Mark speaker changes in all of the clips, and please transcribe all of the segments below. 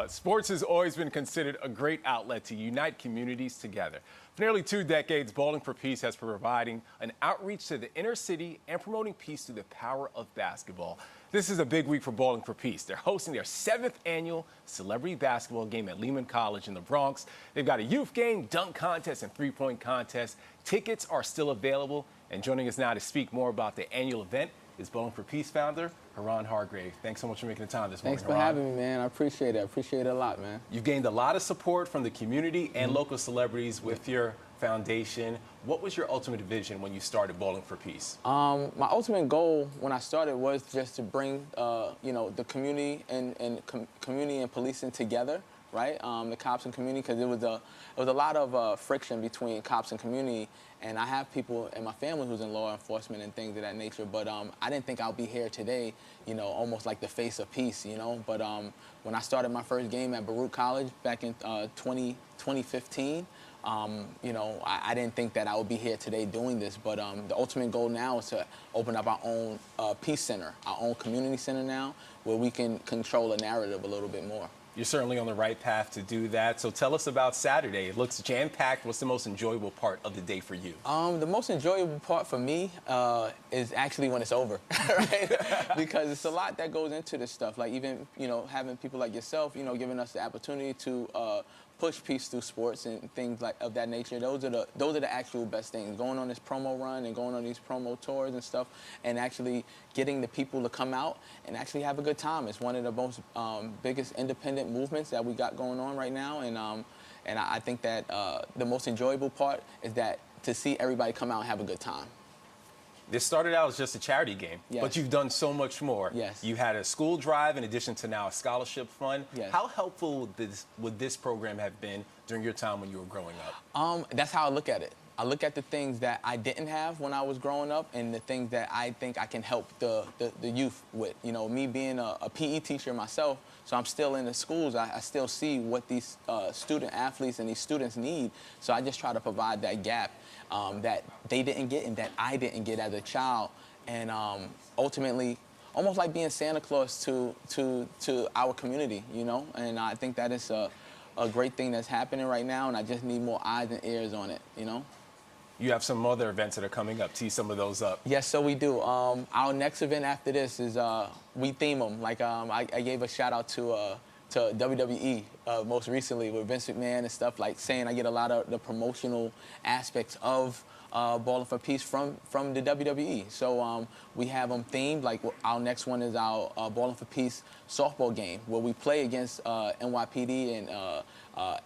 Speaker 1: Sports has always been considered a great outlet to unite communities together. For nearly 2 decades, Bowling for Peace has been providing an outreach to the inner city and promoting peace through the power of basketball. This is a big week for Bowling for Peace. They're hosting their 7th annual celebrity basketball game at Lehman College in the Bronx. They've got a youth game, dunk contest, and three-point contest. Tickets are still available. And joining us now to speak more about the annual event is Bowling for Peace founder, Haran Hargrave. Thanks so much for making the time this morning,
Speaker 2: Thanks for having me, man. I appreciate it. I appreciate it a lot, man.
Speaker 1: You've gained a lot of support from the community and local celebrities with your foundation. What was your ultimate vision when you started Bowling for Peace?
Speaker 2: My ultimate goal when I started was just to bring, the community and community and policing together, right? The cops and community, because it was a lot of friction between cops and community, and I have people in my family who's in law enforcement and things of that nature. But I didn't think I'd be here today, almost like the face of peace, But when I started my first game at Baruch College back in 2015. I didn't think that I would be here today doing this, but the ultimate goal now is to open up our own peace center, our own community center now, where we can control the narrative a little bit more.
Speaker 1: You're certainly on the right path to do that. So tell us about Saturday. It looks jam-packed. What's the most enjoyable part of the day for you?
Speaker 2: The most enjoyable part for me is actually when it's over, right? Because it's a lot that goes into this stuff. Like even, having people like yourself, giving us the opportunity to push peace through sports and things like of that nature. Those are the actual best things. Going on this promo run and going on these promo tours and stuff, and actually getting the people to come out and actually have a good time. It's one of the most biggest independent movements that we got going on right now, and I think that the most enjoyable part is that to see everybody come out and have a good time.
Speaker 1: This started out as just a charity game,
Speaker 2: yes,
Speaker 1: but you've done so much more.
Speaker 2: Yes.
Speaker 1: You had a school drive in addition to now a scholarship fund.
Speaker 2: Yes.
Speaker 1: How helpful would this program have been during your time when you were growing up?
Speaker 2: That's how I look at it. I look at the things that I didn't have when I was growing up and the things that I think I can help the youth with. Me being a PE teacher myself, so I'm still in the schools, I still see what these student athletes and these students need. So I just try to provide that gap that they didn't get and that I didn't get as a child. And ultimately, almost like being Santa Claus to our community, And I think that is a great thing that's happening right now, and I just need more eyes and ears on it,
Speaker 1: You have some other events that are coming up. Tee some of those up.
Speaker 2: Yes, so we do. Our next event after this is we theme them. Like I gave a shout out to WWE most recently with Vince McMahon and stuff, like saying I get a lot of the promotional aspects of Ballin for Peace from the WWE. So we have them themed. Like our next one is our Ballin for Peace softball game, where we play against NYPD and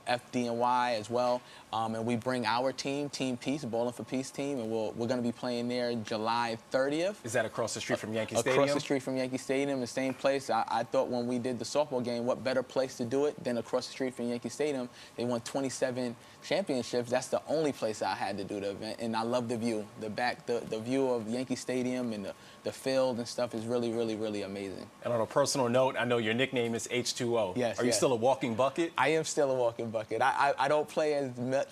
Speaker 2: FDNY as well. And we bring our team, Team Peace, Ballin for Peace team, and we're going to be playing there July 30th.
Speaker 1: Is that across the street from Yankee Stadium?
Speaker 2: Across the street from Yankee Stadium, the same place. I thought when we did the softball game, what better place to do it than across the street from Yankee Stadium. They won 27 championships. That's the only place I had to do the event, and I love the view. The view of Yankee Stadium and the field and stuff is really, really, really amazing.
Speaker 1: And on a personal note, I know your nickname is H2O.
Speaker 2: Yes.
Speaker 1: Are you still a walking bucket?
Speaker 2: I am still a walking bucket. I don't play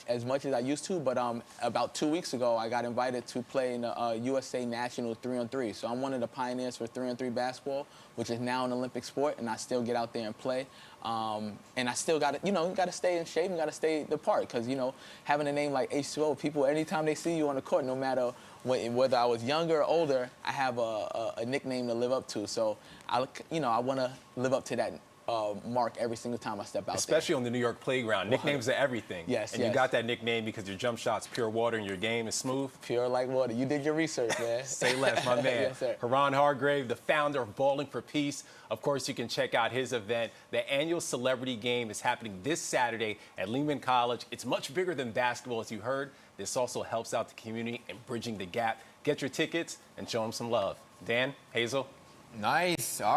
Speaker 2: as much as I used to, but about 2 weeks ago, I got invited to play in the USA National 3-on-3. So I'm one of the pioneers for 3-on-3 basketball, which is now an Olympic sport, and I still get out there and play. And I still got to, got to stay in shape and got to stay the part, because, having a name like H2O, people, anytime they see you on the court, no matter whether I was younger or older, I have a nickname to live up to. So, I want to live up to that mark every single time I step out
Speaker 1: Especially
Speaker 2: there.
Speaker 1: on the New York playground. Nicknames are everything.
Speaker 2: Yes,
Speaker 1: and you got that nickname because your jump shot's pure water and your game is smooth.
Speaker 2: Pure like water. You did your research, man.
Speaker 1: Say less, my man.
Speaker 2: Yes, sir.
Speaker 1: Haran Hargrave, the founder of Bowling for Peace. Of course, you can check out his event. The annual celebrity game is happening this Saturday at Lehman College. It's much bigger than basketball, as you heard. This also helps out the community and bridging the gap. Get your tickets and show them some love. Dan, Hazel.
Speaker 3: Nice. All right.